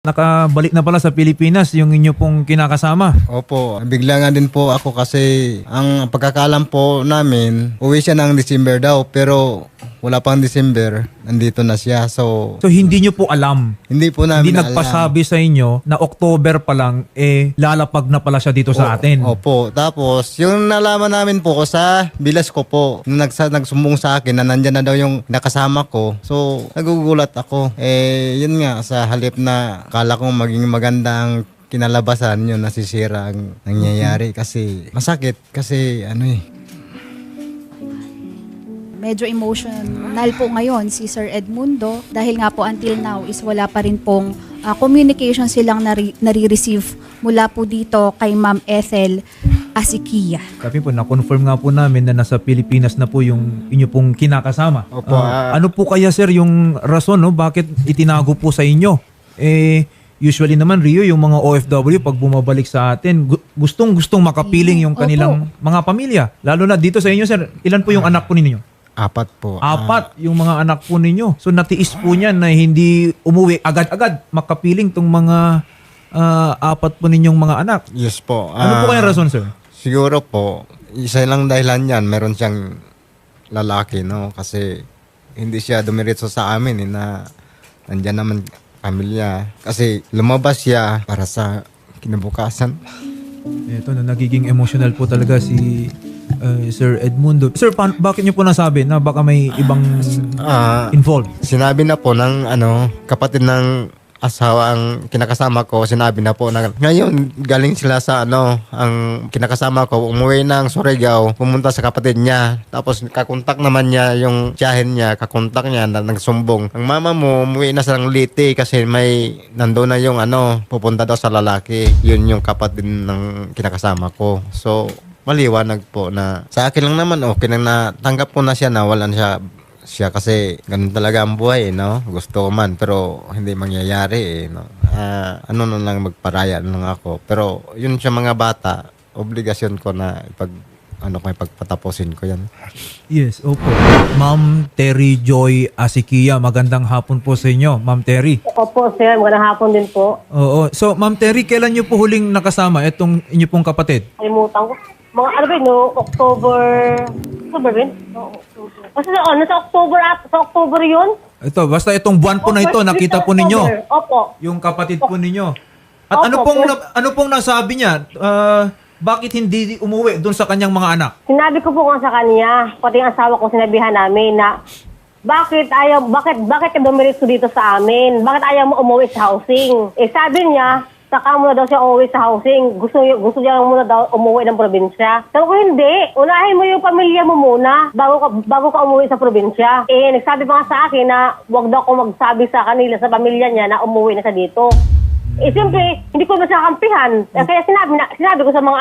Nakabalik na pala sa Pilipinas yung inyo pong kinakasama. Opo, bigla nga din po ako kasi ang pagkakalam po namin, uwi siya ng December daw pero wala pang December, nandito na siya. So Hindi nyo po alam. hindi po namin Hindi alam. nagpasabi sa inyo na October pa lang, lalapag na pala siya dito sa atin. Opo, tapos yung nalaman namin po sa bilas ko po, nung nagsumbong sa akin na nandyan na daw yung nakasama ko. So nagugulat ako. Yun nga, sa halip na akala kong maging magandang kinalabasan yun, nasisira ang nangyayari kasi masakit kasi Medyo emotional po ngayon si Sir Edmundo dahil nga po until now is wala pa rin pong communication silang nare-receive mula po dito kay Ma'am Ethel Asikia. Sabi po, na-confirm nga po namin na nasa Pilipinas na po yung inyo pong kinakasama. Opo, ano po kaya sir yung rason bakit itinago po sa inyo? Usually naman Rio, yung mga OFW pag bumabalik sa atin, gustong makapiling yung kanilang mga pamilya. Lalo na dito sa inyo sir, ilan po yung anak po ninyo? 4 po. 4 yung mga anak po ninyo. So natiis po niyan na hindi umuwi agad-agad makapiling tong mga 4 po ninyong mga anak. Yes po. Ano po kaya rason sir? Siguro po, isa lang dahilan yan, meron siyang lalaki, no? Kasi hindi siya dumiretso sa amin, na nandyan naman pamilya. Kasi lumabas siya para sa kinabukasan. Ito na nagiging emotional po talaga si Sir Edmundo. Sir, bakit niyo po nasabi na baka may ibang involved? Sinabi na po ng kapatid ng asawa ang kinakasama ko, sinabi na po na ngayon galing sila sa ang kinakasama ko, umuwi ng Surigao, pumunta sa kapatid niya. Tapos kakontak naman niya yung tiyahin niya, kakontak niya na nagsumbong. Ang mama mo umuwi na sa Liti kasi may nandoon na yung pupunta daw sa lalaki. Yun yung kapatid ng kinakasama ko. So maliwanag po na sa akin lang naman okay nang natanggap ko na siya na wala siya kasi ganun talaga ang buhay, gusto ko man pero hindi mangyayari, na lang magparaya na lang ako, pero yun siya mga bata, obligasyon ko na pagpatapusin ko yan. Yes, opo. Ma'am Terry Joy Asikia, magandang hapon po sa inyo, Ma'am Terry. Opo, sir. Magandang hapon din po. Oo. So, Ma'am Terry, kailan niyo po huling nakasama itong inyo pong kapatid? Kalimutan ko. Mga October ba yun? Kasi nasa October yun. Ito, basta itong buwan po na ito, nakita po ninyo. Opo. Yung kapatid po ninyo. At Opo, ano pong nasabi niya? Bakit hindi umuwi doon sa kanyang mga anak? Sinabi ko po nga sa kanya, pati ang asawa ko sinabihan namin na bakit ka dumiretso dito sa amin? Bakit ayaw mo umuwi sa housing? Sabi niya, saka muna daw siya umuwi sa housing. Gusto niya muna daw umuwi ng probinsya. Sabi ko, hindi. Unahin mo yung pamilya mo muna bago ka umuwi sa probinsya. Nagsabi pa nga sa akin na huwag daw ako magsabi sa kanila, sa pamilya niya na umuwi na siya dito. Siyempre, hindi ko masakampihan. Kaya sinabi ko sa mga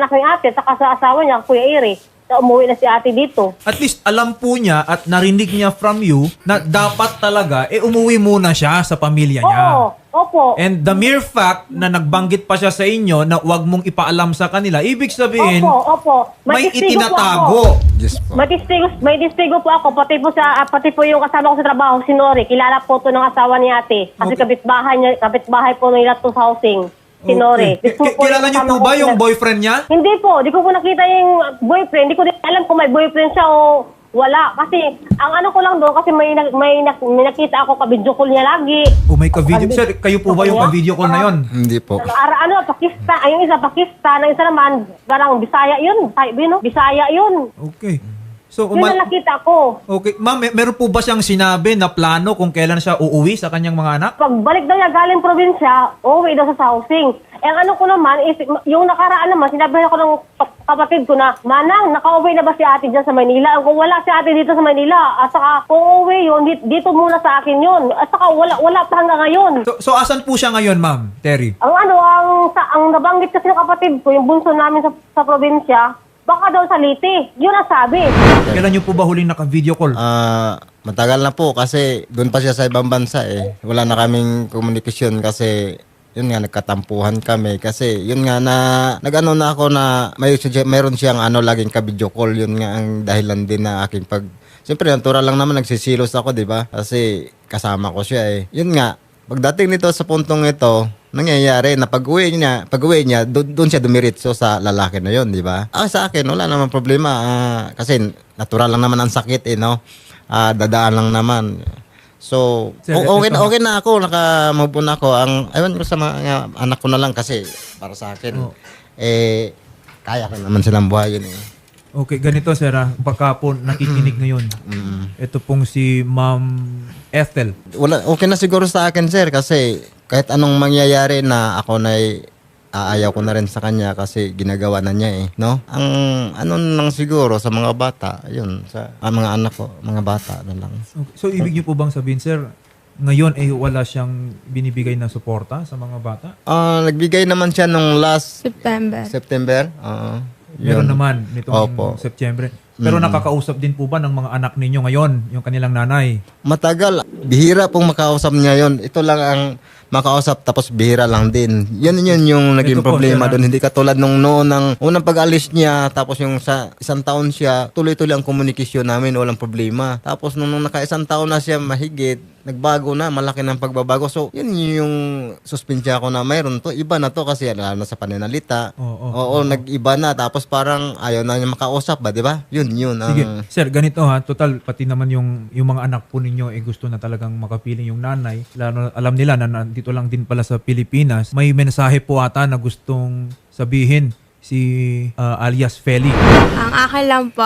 anak ni ate, saka sa asawa niya, Kuya Iri, na umuwi na si ate dito. At least alam po niya at narinig niya from you na dapat talaga umuwi muna siya sa pamilya niya. Oo, opo. And the mere fact na nagbanggit pa siya sa inyo na huwag mong ipaalam sa kanila, ibig sabihin, Opo. may testigo po ako. itinatago. Yes po. May testigo po ako, pati po yung kasama ko sa trabaho, si Nori. Kilala po to ng asawa ni ate. Kasi Okay. kapitbahay po nila to sa housing. Si Nori. Kilala niyo po ba yung boyfriend niya? Hindi po. Di ko po nakita yung boyfriend. Di ko din alam kung may boyfriend siya o wala. Kasi, ang ko lang doon, kasi may nakita ako ka-video call niya lagi. O may ka-video. Sir, kayo po ba yung ka-video call na yon? Hindi po. Pakistan. Yung isa, Pakistan. Ang isa naman, parang Bisaya yun. Bisaya yun. Okay. So, Yun ang nakita ko. okay. Ma'am, meron po ba siyang sinabi na plano kung kailan siya uuwi sa kanyang mga anak? Pagbalik daw niya galing probinsya, uuwi daw sa housing. Ang ko naman, is, yung nakaraan naman, sinabi ko ng kapatid ko na, Manang, nakauwi na ba si ate dyan sa Manila? Kung wala si ate dito sa Manila, at saka kung uuwi yun, dito muna sa akin yun. At saka wala pa hanggang ngayon. So asan po siya ngayon, Ma'am Terry? Ang nabanggit kasi ng kapatid ko, yung bunso namin sa probinsya, baka daw sa Liti. Yun ang sabi. Kailan niyo po ba huling naka-video call? Matagal na po kasi doon pa siya sa ibang bansa Wala na kaming komunikasyon kasi yun nga, nagkatampuhan kami kasi yun nga na nag-ano na ako na mayroon siyang laging ka-video call. Yun nga ang dahilan din na Siyempre, natural lang naman nagsisilos ako, di ba? Kasi kasama ko siya Yun nga, Pagdating nito sa puntong ito, nangyayari na pag-uwi niya, doon siya dumiritso sa lalaki na yon, di ba? Sa akin, wala naman problema. Kasi natural lang naman ang sakit, no? Dadaan lang naman. So, Sir, okay na ako, naka-move on ako. Ewan ko sa mga anak ko na lang kasi para sa akin, kaya ko naman silang buhayin eh. Okay, ganito sir, baka po nakikinig ngayon. Ito pong si Ma'am Ethel. Okay na siguro sa akin, sir, kasi kahit anong mangyayari na ako na aayaw ko na rin sa kanya kasi ginagawa na niya eh, no? Ang ano lang siguro sa mga bata, yun, sa mga anak ko, mga bata na lang. Okay. So, ibig niyo po bang sabihin, sir, ngayon ay wala siyang binibigay na suporta sa mga bata? Nagbigay naman siya nung last September. Meron naman nitong Opo. September. Pero nakakausap din po ba ng mga anak ninyo ngayon, yung kanilang nanay? Matagal, bihira pong makausap niya yon. Ito lang ang makausap tapos bihira lang din. Yun yung naging Ito po, problema sir, doon. Hindi katulad nung noon ng unang pag-alis niya tapos yung sa isang taon siya, tuloy-tuloy ang komunikasyon namin, walang problema. Tapos nung naka-isang taon na siya mahigit, nagbago na, malaki ng pagbabago. So, yun yung suspensya ko na mayroon to. Iba na to kasi lalo na sa pananalita. Oo, nag-iba na. Tapos parang ayaw na niya makausap ba, di ba? Yun. Sige, sir, ganito ha. Total, pati naman yung mga anak po ninyo gusto na talagang makapiling yung nanay. Lalo, alam nila na nandito lang din pala sa Pilipinas. May mensahe po ata na gustong sabihin si alias Feli. Ang akin lang po,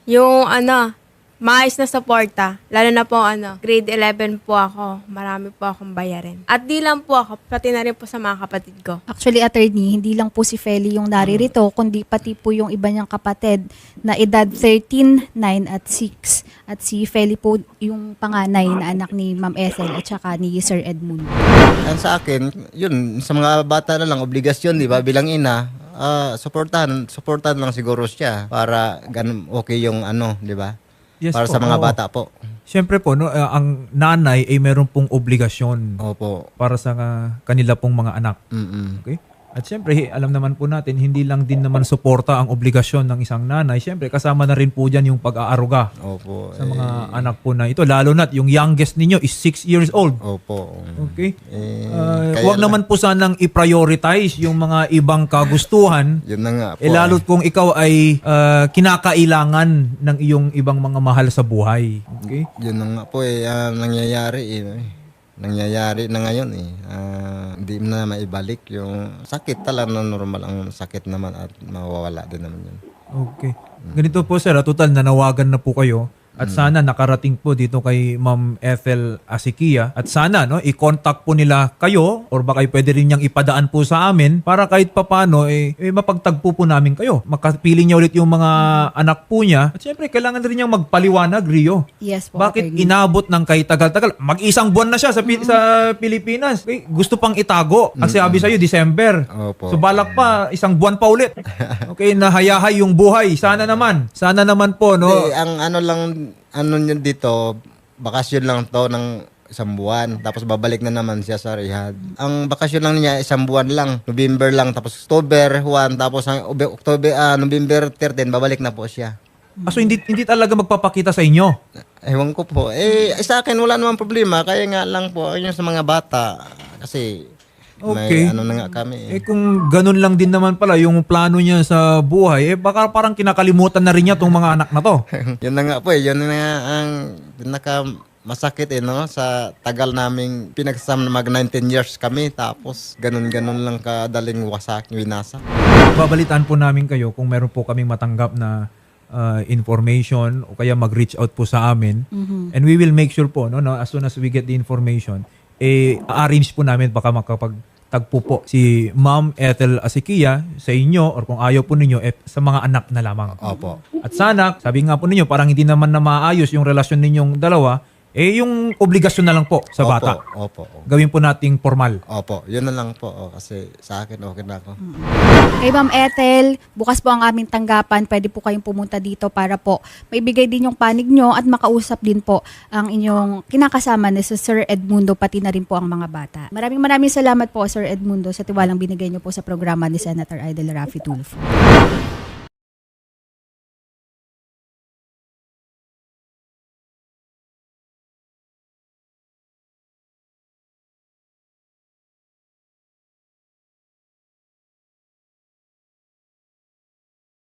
yung maayos na suporta. Lalo na po, grade 11 po ako. Marami po akong bayarin. At di lang po ako, pati na rin po sa mga kapatid ko. Actually, attorney, hindi lang po si Feli yung naririto, kundi pati po yung iba niyang kapatid na edad 13, 9 at 6. At si Feli po yung panganay na anak ni Ma'am Ethel at saka ni Sir Edmundo. Yan sa akin, yun, sa mga bata na lang, obligasyon, di ba, bilang ina, supportahan lang siguro siya para okay yung di ba? Yes Para po, sa mga oo. bata po. Siyempre po, no, ang nanay ay meron pong obligasyon Opo. para sa kanila pong mga anak. Okay? At siyempre, alam naman po natin, hindi lang din naman suporta ang obligasyon ng isang nanay. Siyempre, kasama na rin po dyan yung pag-aaruga Opo. sa mga anak po na ito. Lalo na't yung youngest ninyo is 6 years old. Opo. Okay? Kaya Huwag naman po sanang i-prioritize yung mga ibang kagustuhan. Yun na nga po. Lalo't kung ikaw ay kinakailangan ng iyong ibang mga mahal sa buhay. Okay? Yun na nga po nangyayari Nangyayari na ngayon hindi na maibalik yung sakit talaga na normal ang sakit naman at mawawala din naman yun. Okay. Ganito po sir, total nanawagan na po kayo at sana nakarating po dito kay Ma'am Ethel Asikia at sana i-contact po nila kayo or baka pwede rin niyang ipadaan po sa amin para kahit papano mapagtagpo po namin kayo. Makapili niya ulit yung mga anak po niya at syempre kailangan rin niyang magpaliwanag, Rio. Yes po, Bakit attorney. inabot ng kay tagal-tagal? Mag-isang buwan na siya sa Pilipinas. Gusto pang itago. Ang sabi sa'yo, December. Opo. So balak pa, isang buwan pa ulit. Okay, nahayahay yung buhay. Sana naman po, no? Ang niya dito, bakasyon lang to ng isang buwan. Tapos babalik na naman siya sa rehab. Ang bakasyon lang niya, isang buwan lang. November lang. Tapos October 1. Tapos November 13, babalik na po siya. So hindi talaga magpapakita sa inyo. Ewan ko po. Sa akin, wala namang problema. Kaya nga lang po, ayun sa mga bata. Kasi, Okay. may na nga kami. Kung ganun lang din naman pala yung plano niya sa buhay, baka parang kinakalimutan na rin niya tong mga anak na to. Yun na nga po Yun na nga ang masakit sa tagal naming pinagsama mag 19 years kami. Tapos, ganun-ganun lang kadaling winasak. Babalitaan po namin kayo kung meron po kaming matanggap na information o kaya mag-reach out po sa amin. And we will make sure po, as soon as we get the information, arrange po namin baka makapagtagpo po si Ma'am Ethel Asikia sa inyo or kung ayaw po ninyo, sa mga anak na lamang. Opo. At sana, sabi nga po ninyo, parang hindi naman na maayos yung relasyon ninyong dalawa, yung obligasyon na lang po sa bata. Opo. Gawin po nating formal. Opo. Yun na lang po. Kasi sa akin, okay na ako. Kay Ma'am Ethel, bukas po ang aming tanggapan. Pwede po kayong pumunta dito para po maibigay din yung panig nyo at makausap din po ang inyong kinakasama ni Sir Edmundo, pati na rin po ang mga bata. Maraming salamat po, Sir Edmundo, sa tiwalang binigay nyo po sa programa ni Senator Idol Raffy Tulfo.